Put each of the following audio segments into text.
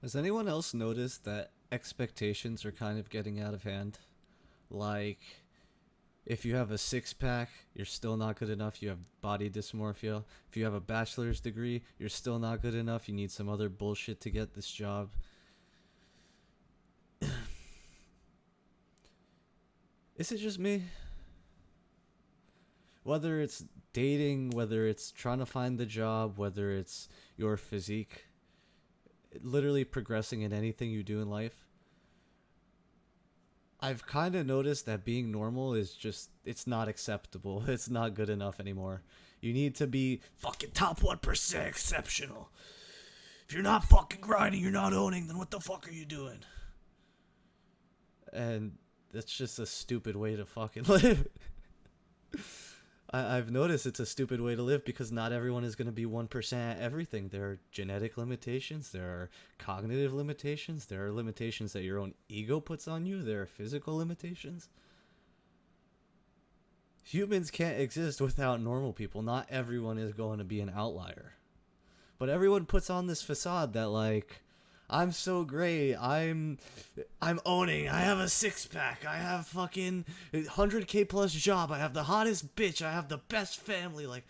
Has anyone else noticed that expectations are kind of getting out of hand? Like, if you have a six pack, you're still not good enough. You have body dysmorphia. If you have a bachelor's degree, you're still not good enough. You need some other bullshit to get this job. Is it just me? Whether it's dating, whether it's trying to find the job, whether it's your physique, literally progressing in anything you do in life, I've kind of noticed that being normal is just, it's not acceptable. It's not good enough anymore. You need to be fucking top 1% exceptional. If you're not fucking grinding, you're not owning, then what the fuck are you doing? And that's just a stupid way to fucking live. I've noticed it's a stupid way to live because not everyone is going to be 1% at everything. There are genetic limitations, there are cognitive limitations, there are limitations that your own ego puts on you, there are physical limitations. Humans can't exist without normal people. Not everyone is going to be an outlier. But everyone puts on this facade that, like, I'm so great. I'm owning. I have a six pack. I have fucking 100K plus job. I have the hottest bitch. I have the best family. Like,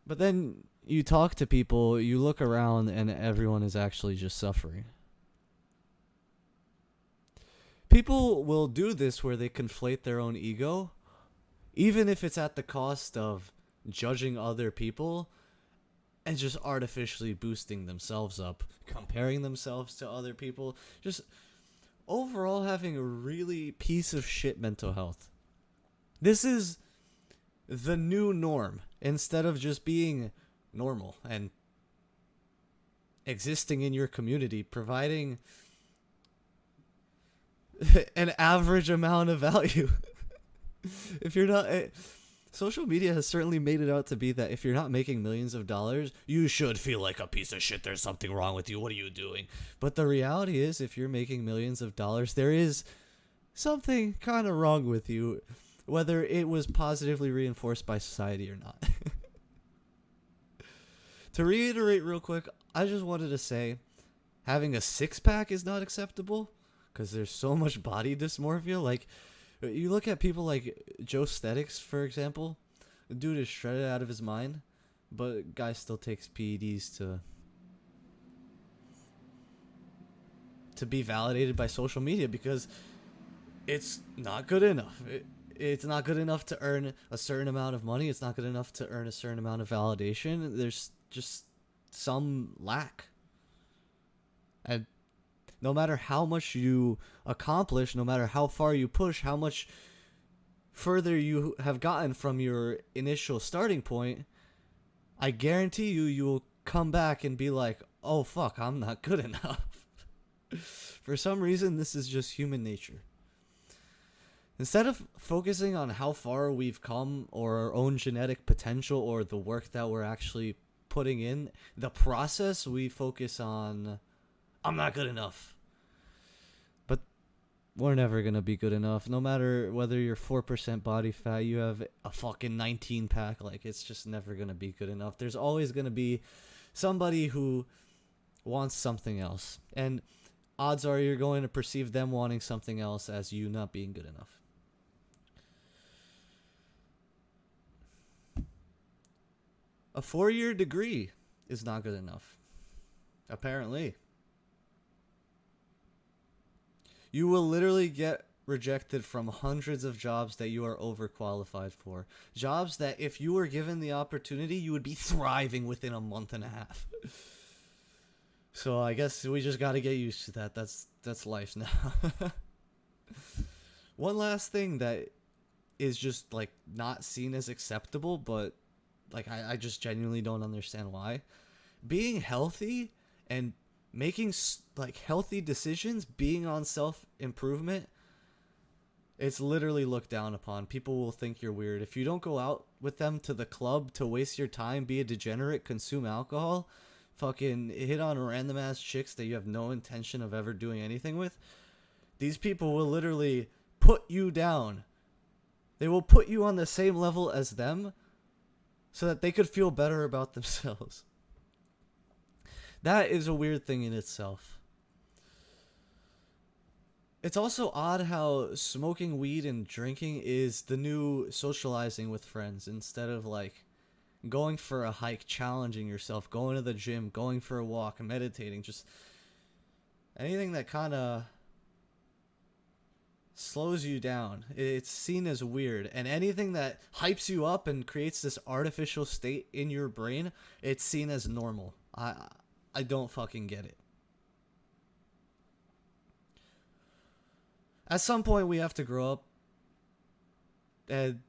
but then you talk to people, you look around, and everyone is actually just suffering. People will do this where they conflate their own ego, even if it's at the cost of judging other people and just artificially boosting themselves up, comparing themselves to other people, just overall having a really piece of shit mental health. This is the new norm instead of just being normal and existing in your community, providing an average amount of value. If you're not... Social media has certainly made it out to be that if you're not making millions of dollars, you should feel like a piece of shit. There's something wrong with you. What are you doing? But the reality is, if you're making millions of dollars, there is something kind of wrong with you, whether it was positively reinforced by society or not. To reiterate real quick, I just wanted to say, having a six-pack is not acceptable because there's so much body dysmorphia. Like, you look at people like Joe Stetics, for example. The dude is shredded out of his mind, but guy still takes PEDs to be validated by social media because it's not good enough. It's not good enough to earn a certain amount of money. It's not good enough to earn a certain amount of validation. There's just some lack. And no matter how much you accomplish, no matter how far you push, how much further you have gotten from your initial starting point, I guarantee you will come back and be like, oh fuck, I'm not good enough. For some reason, this is just human nature. Instead of focusing on how far we've come or our own genetic potential or the work that we're actually putting in, the process, we focus on, I'm not good enough. But we're never going to be good enough. No matter whether you're 4% body fat, you have a fucking 19 pack. Like, it's just never going to be good enough. There's always going to be somebody who wants something else. And odds are you're going to perceive them wanting something else as you not being good enough. A 4-year degree is not good enough. Apparently. You will literally get rejected from hundreds of jobs that you are overqualified for. Jobs that if you were given the opportunity, you would be thriving within a month and a half. So I guess we just got to get used to that. That's life now. One last thing that is just like not seen as acceptable, but like I just genuinely don't understand why. Being healthy and making like healthy decisions, being on self-improvement, it's literally looked down upon. People will think you're weird. If you don't go out with them to the club to waste your time, be a degenerate, consume alcohol, fucking hit on random ass chicks that you have no intention of ever doing anything with, these people will literally put you down. They will put you on the same level as them so that they could feel better about themselves. That is a weird thing in itself. It's also odd how smoking weed and drinking is the new socializing with friends instead of like going for a hike, challenging yourself, going to the gym, going for a walk, meditating, just anything that kind of slows you down. It's seen as weird, and anything that hypes you up and creates this artificial state in your brain, it's seen as normal. I don't fucking get it. At some point we have to grow up. And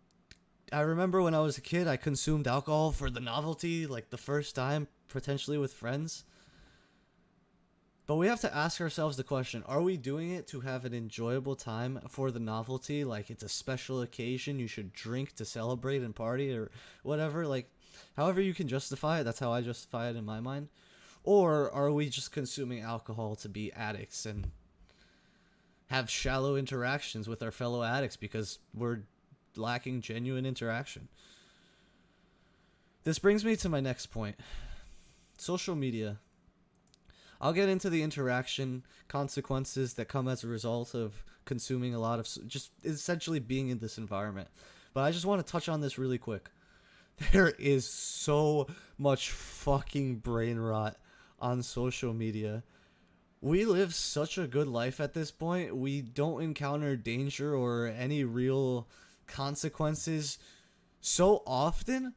I remember when I was a kid, I consumed alcohol for the novelty, like the first time, potentially with friends. But we have to ask ourselves the question, are we doing it to have an enjoyable time for the novelty? Like it's a special occasion, you should drink to celebrate and party or whatever. Like, however you can justify it, that's how I justify it in my mind. Or are we just consuming alcohol to be addicts and have shallow interactions with our fellow addicts because we're lacking genuine interaction? This brings me to my next point. Social media. I'll get into the interaction consequences that come as a result of consuming a lot of just essentially being in this environment. But I just want to touch on this really quick. There is so much fucking brain rot on social media. We live such a good life at this point. We don't encounter danger or any real consequences so often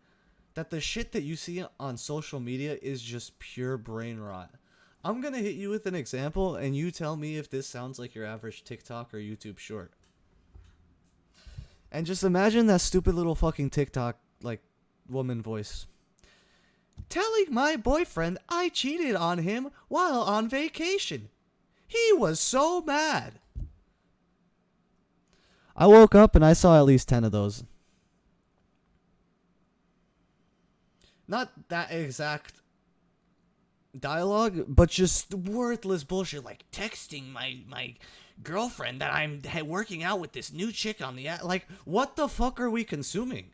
that the shit that you see on social media is just pure brain rot. I'm going to hit you with an example, and you tell me if this sounds like your average TikTok or YouTube short. And just imagine that stupid little fucking TikTok, like, woman voice. Telling my boyfriend I cheated on him while on vacation. He was so mad. I woke up and I saw at least 10 of those. Not that exact dialogue, but just worthless bullshit like texting my girlfriend that I'm working out with this new chick on the app. Like, what the fuck are we consuming?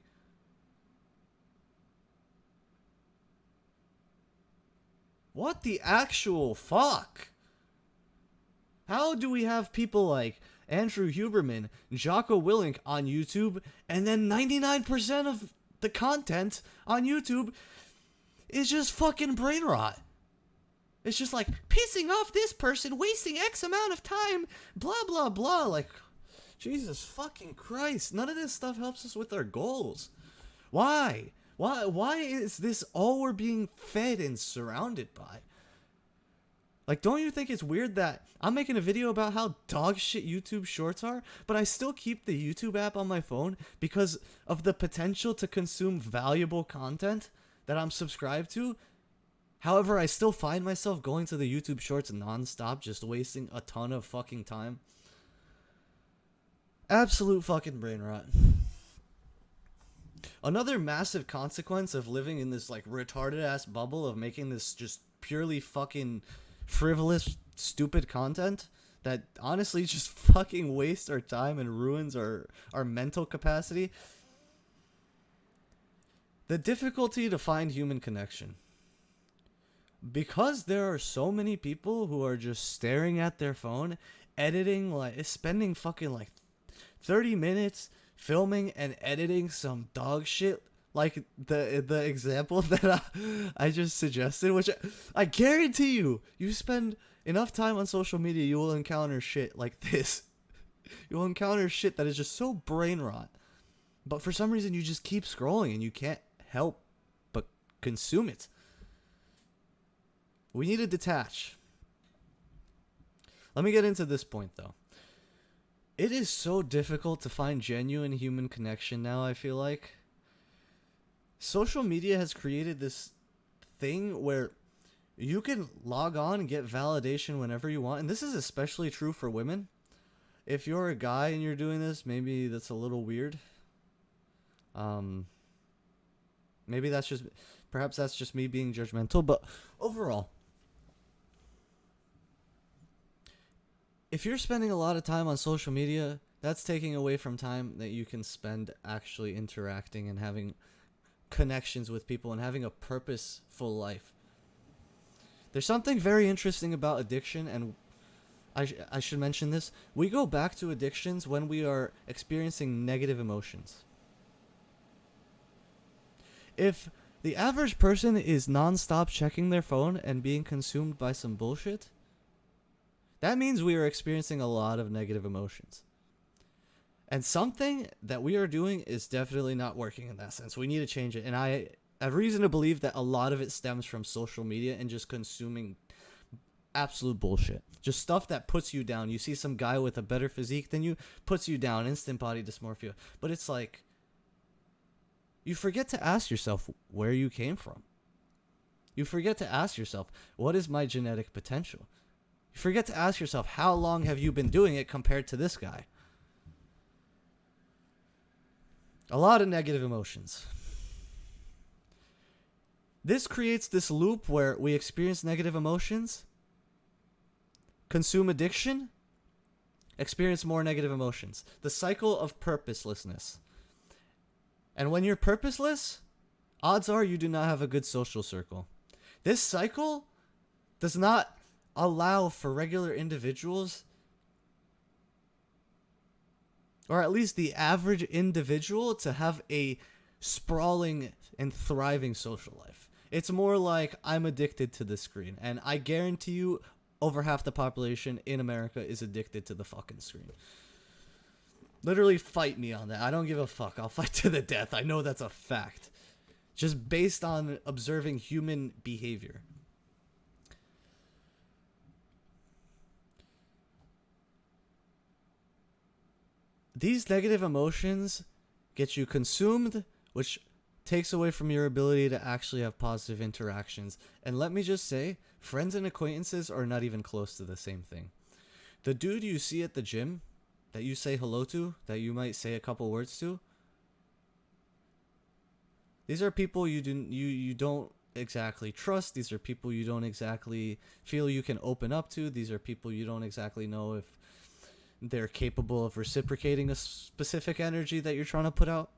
What the actual fuck? How do we have people like Andrew Huberman, Jocko Willink on YouTube, and then 99% of the content on YouTube is just fucking brain rot? It's just like, pissing off this person, wasting X amount of time, blah, blah, blah. Like, Jesus fucking Christ. None of this stuff helps us with our goals. Why? Why is this all we're being fed and surrounded by? Like, don't you think it's weird that I'm making a video about how dog shit YouTube shorts are, but I still keep the YouTube app on my phone because of the potential to consume valuable content that I'm subscribed to? However, I still find myself going to the YouTube shorts nonstop, just wasting a ton of fucking time. Absolute fucking brain rot. Another massive consequence of living in this like retarded ass bubble of making this just purely fucking frivolous, stupid content that honestly just fucking wastes our time and ruins our mental capacity. The difficulty to find human connection. Because there are so many people who are just staring at their phone, editing, like spending fucking like 30 minutes filming and editing some dog shit like the example that I just suggested, which I guarantee you spend enough time on social media, you will encounter shit like this. You will encounter shit that is just so brain rot. But for some reason you just keep scrolling and you can't help but consume it. We need to detach. Let me get into this point, though. It is so difficult to find genuine human connection now, I feel like. Social media has created this thing where you can log on and get validation whenever you want. And this is especially true for women. If you're a guy and you're doing this, maybe that's a little weird. Maybe that's just... Perhaps that's just me being judgmental, but overall... If you're spending a lot of time on social media, that's taking away from time that you can spend actually interacting and having connections with people and having a purposeful life. There's something very interesting about addiction, and I should mention this. We go back to addictions when we are experiencing negative emotions. If the average person is nonstop checking their phone and being consumed by some bullshit, that means we are experiencing a lot of negative emotions. And something that we are doing is definitely not working in that sense. We need to change it. And I have reason to believe that a lot of it stems from social media and just consuming absolute bullshit. Just stuff that puts you down. You see some guy with a better physique than you, puts you down, instant body dysmorphia. But it's like, you forget to ask yourself where you came from. You forget to ask yourself, what is my genetic potential? You forget to ask yourself, how long have you been doing it compared to this guy? A lot of negative emotions. This creates this loop where we experience negative emotions, consume addiction, experience more negative emotions. The cycle of purposelessness. And when you're purposeless, odds are you do not have a good social circle. This cycle does not allow for regular individuals, or at least the average individual, to have a sprawling and thriving social life. It's more like, I'm addicted to the screen, and I guarantee you over half the population in America is addicted to the fucking screen. Literally fight me on that. I don't give a fuck. I'll fight to the death. I know that's a fact. Just based on observing human behavior. These negative emotions get you consumed, which takes away from your ability to actually have positive interactions. And let me just say, friends and acquaintances are not even close to the same thing. The dude you see at the gym that you say hello to, that you might say a couple words to, these are people you don't exactly trust. These are people you don't exactly feel you can open up to. These are people you don't exactly know if they're capable of reciprocating a specific energy that you're trying to put out.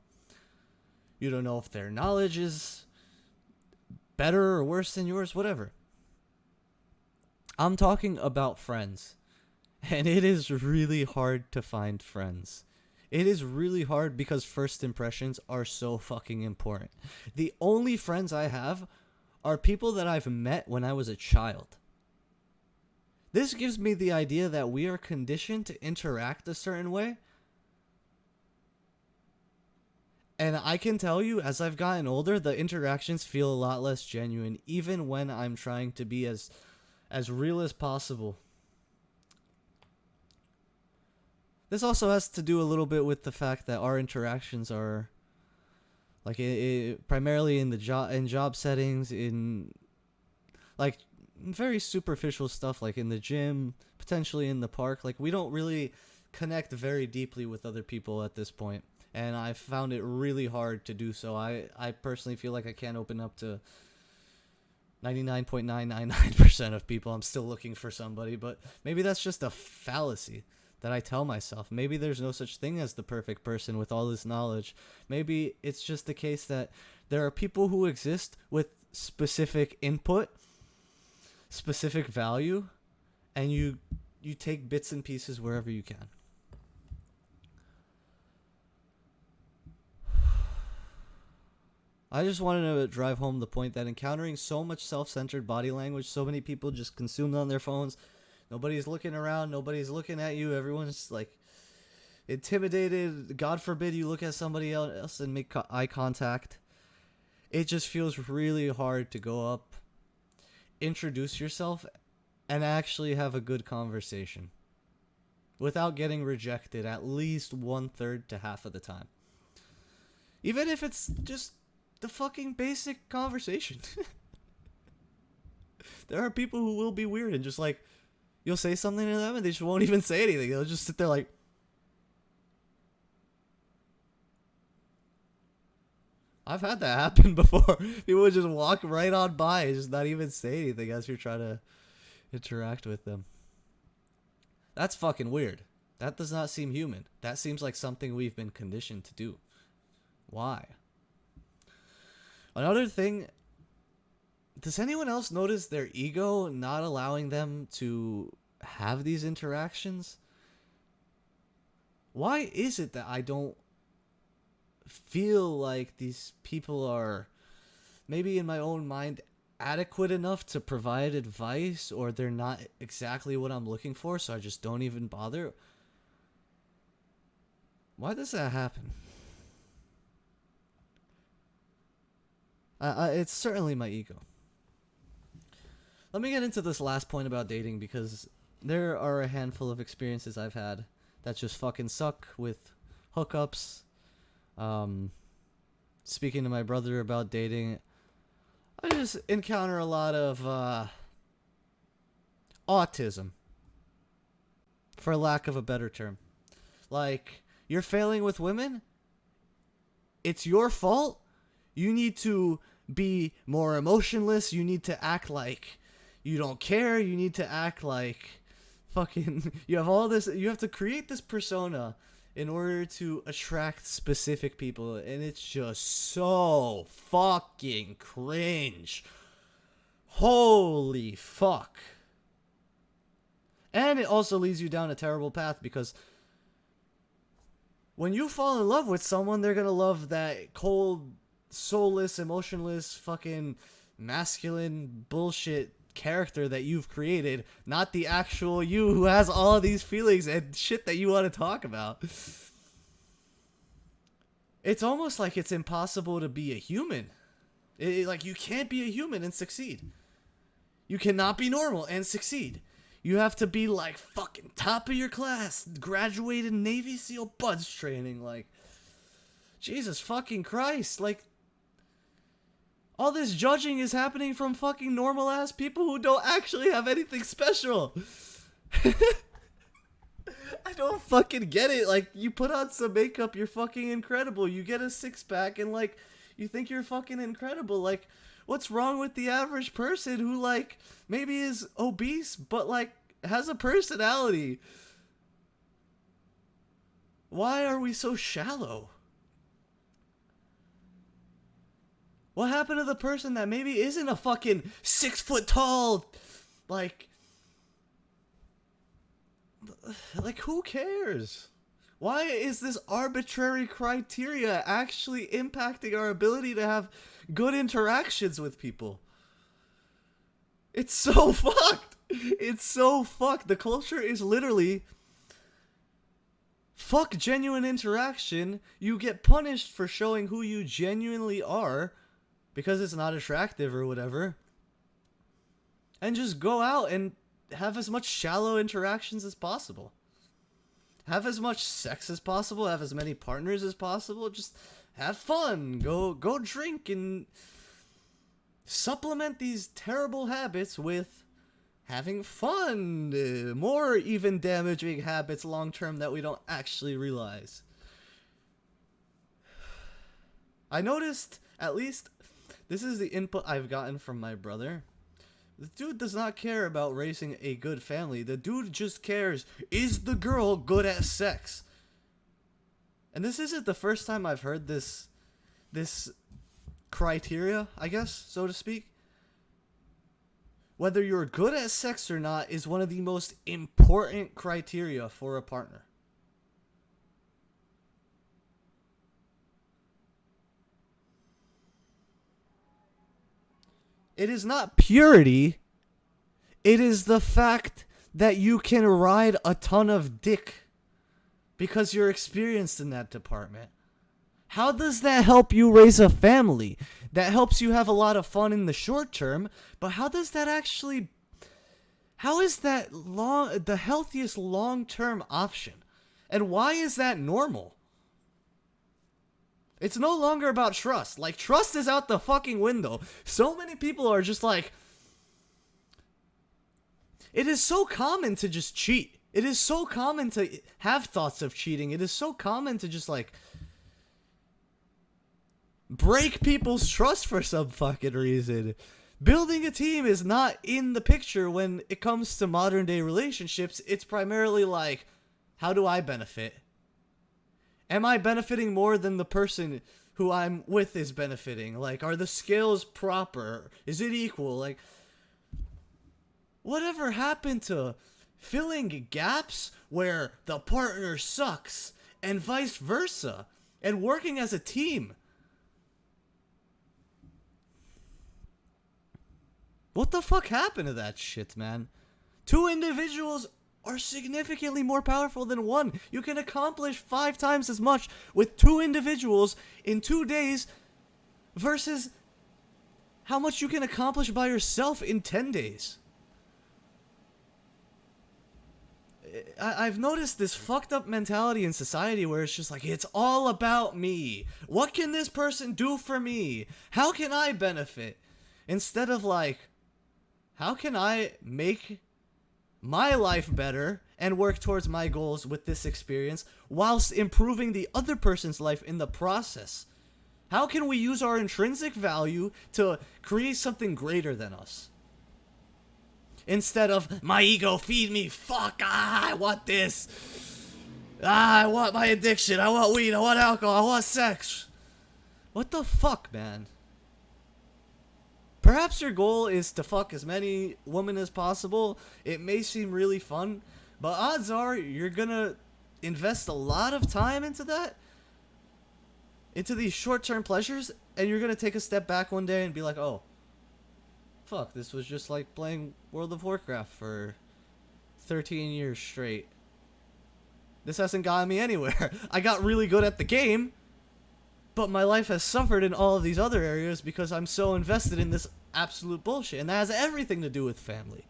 You don't know if their knowledge is better or worse than yours, whatever. I'm talking about friends. And it is really hard to find friends. It is really hard because first impressions are so fucking important. The only friends I have are people that I've met when I was a child. This gives me the idea that we are conditioned to interact a certain way. And I can tell you, as I've gotten older, the interactions feel a lot less genuine, even when I'm trying to be as real as possible. This also has to do a little bit with the fact that our interactions are like primarily in the job settings, in like very superficial stuff, like in the gym, potentially in the park. Like, we don't really connect very deeply with other people at this point, and I found it really hard to do so. I personally feel like I can't open up to 99.999% of people. I'm still looking for somebody, but maybe that's just a fallacy that I tell myself. Maybe there's no such thing as the perfect person with all this knowledge. Maybe it's just the case that there are people who exist with specific input, specific value, and you take bits and pieces wherever you can. I just wanted to drive home the point that encountering so much self-centered body language, so many people just consumed on their phones, nobody's looking around, nobody's looking at you, everyone's like intimidated. God forbid you look at somebody else and make eye contact. It just feels really hard to go up, introduce yourself, and actually have a good conversation without getting rejected at least 1/3 to half of the time. Even if it's just the fucking basic conversation. There are people who will be weird and just like, you'll say something to them and they just won't even say anything. They'll just sit there like, I've had that happen before. People would just walk right on by and just not even say anything as you're trying to interact with them. That's fucking weird. That does not seem human. That seems like something we've been conditioned to do. Why? Another thing does anyone else notice their ego not allowing them to have these interactions? Why is it that I don't feel like these people are, maybe in my own mind, adequate enough to provide advice, or they're not exactly what I'm looking for, so I just don't even bother? Why does that happen? It's certainly my ego. Let me get into this last point about dating, because there are a handful of experiences I've had that just fucking suck with hookups. Speaking to my brother about dating, I just encounter a lot of autism, for lack of a better term. Like, you're failing with women? It's your fault? You need to be more emotionless. You need to act like you don't care. You need to act like fucking... You have all this... You have to create this persona in order to attract specific people. And it's just so fucking cringe. Holy fuck. And it also leads you down a terrible path, because when you fall in love with someone, they're gonna love that cold, soulless, emotionless, fucking masculine bullshit character that you've created, not the actual you who has all of these feelings and shit that you want to talk about. It's almost like it's impossible to be a human. Like, you can't be a human and succeed. You cannot be normal and succeed. You have to be like fucking top of your class, graduated Navy SEAL buds training. Like, Jesus fucking Christ. Like, all this judging is happening from fucking normal ass people who don't actually have anything special. I don't fucking get it. Like, you put on some makeup, you're fucking incredible. You get a six pack and like, you think you're fucking incredible. Like, what's wrong with the average person who, like, maybe is obese, but, like, has a personality? Why are we so shallow? What happened to the person that maybe isn't a fucking 6 foot tall, like, who cares? Why is this arbitrary criteria actually impacting our ability to have good interactions with people? It's so fucked. It's so fucked. The culture is literally, fuck genuine interaction. You get punished for showing who you genuinely are because it's not attractive or whatever. And just go out and have as much shallow interactions as possible. Have as much sex as possible. Have as many partners as possible. Just have fun. Go drink and supplement these terrible habits with having fun. More even damaging habits long term that we don't actually realize. I noticed, at least, this is the input I've gotten from my brother. The dude does not care about raising a good family. The dude just cares, is the girl good at sex? And this isn't the first time I've heard this criteria, I guess, so to speak. Whether you're good at sex or not is one of the most important criteria for a partner. It is not purity. It is the fact that you can ride a ton of dick because you're experienced in that department. How does that help you raise a family? That helps you have a lot of fun in the short term, but how does that actually... How is that the healthiest long-term option? And why is that normal? It's no longer about trust. Like, trust is out the fucking window. So many people are just like... It is so common to just cheat. It is so common to have thoughts of cheating. It is so common to just, like, break people's trust for some fucking reason. Building a team is not in the picture when it comes to modern day relationships. It's primarily like, how do I benefit? Am I benefiting more than the person who I'm with is benefiting? Like, are the scales proper? Is it equal? Like, whatever happened to filling gaps where the partner sucks and vice versa and working as a team? What the fuck happened to that shit, man? Two individuals are significantly more powerful than one. You can accomplish 5 times as much with 2 individuals in 2 days versus how much you can accomplish by yourself in 10 days. I've noticed this fucked up mentality in society where it's just like, it's all about me. What can this person do for me? How can I benefit? Instead of like, how can I make my life better and work towards my goals with this experience whilst improving the other person's life in the process? How can we use our intrinsic value to create something greater than us? Instead of, my ego, feed me, fuck, I want this. I want my addiction, I want weed, I want alcohol, I want sex. What the fuck, man? Perhaps your goal is to fuck as many women as possible. It may seem really fun, but odds are you're gonna invest a lot of time into that, into these short-term pleasures, and you're gonna take a step back one day and be like, oh, fuck, this was just like playing World of Warcraft for 13 years straight. This hasn't gotten me anywhere. I got really good at the game, but my life has suffered in all of these other areas because I'm so invested in this absolute bullshit. And that has everything to do with family.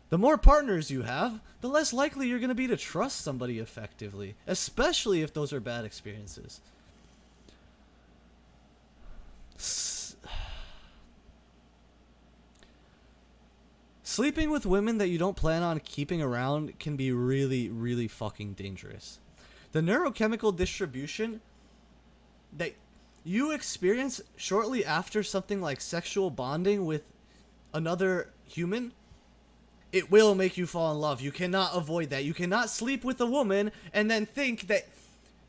The more partners you have, the less likely you're going to be to trust somebody effectively, especially if those are bad experiences. Sleeping with women that you don't plan on keeping around can be really, really fucking dangerous. The neurochemical distribution that you experience shortly after something like sexual bonding with another human, it will make you fall in love. You cannot avoid that. You cannot sleep with a woman and then think that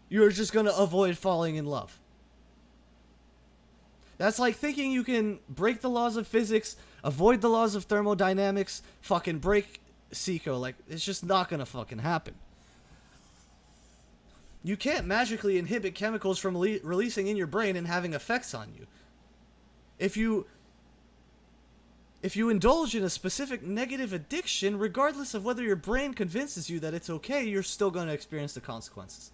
you're just going to avoid falling in love. That's like thinking you can break the laws of physics, avoid the laws of thermodynamics, fucking break Seiko. Like, it's just not going to fucking happen. You can't magically inhibit chemicals from releasing in your brain and having effects on you. If you indulge in a specific negative addiction, regardless of whether your brain convinces you that it's okay, you're still going to experience the consequences.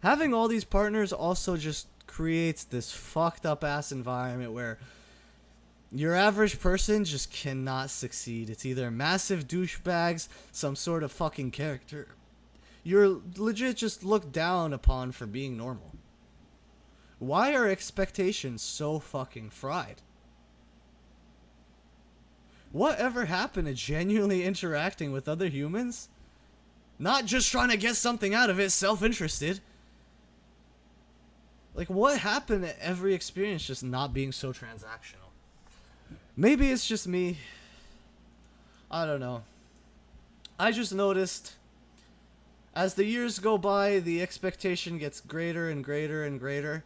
Having all these partners also just creates this fucked up ass environment where your average person just cannot succeed. It's either massive douchebags, some sort of fucking character. You're legit just looked down upon for being normal. Why are expectations so fucking fried? Whatever happened to genuinely interacting with other humans? Not just trying to get something out of it, self-interested. Like, what happened to every experience just not being so transactional? Maybe it's just me. I don't know. I just noticed as the years go by, the expectation gets greater and greater and greater.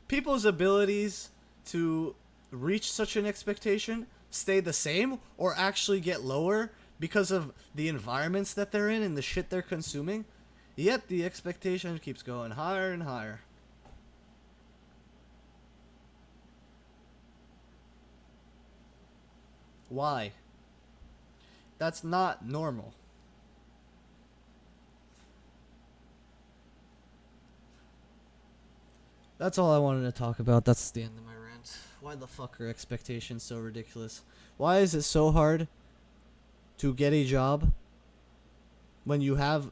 People's abilities to reach such an expectation stay the same or actually get lower because of the environments that they're in and the shit they're consuming. Yet the expectation keeps going higher and higher. Why? That's not normal. That's all I wanted to talk about. That's the end of my rant. Why the fuck are expectations so ridiculous? Why is it so hard to get a job when you have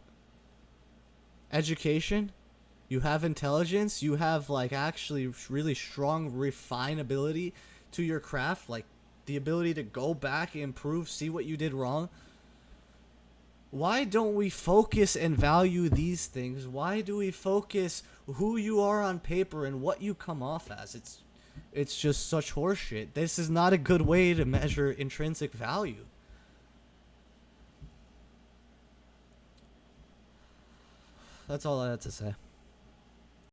education, you have intelligence, you have like actually really strong refinability to your craft, like the ability to go back, improve, see what you did wrong? Why don't we focus and value these things? Why do we focus who you are on paper and what you come off as? It's just such horseshit. This is not a good way to measure intrinsic value. That's all I had to say.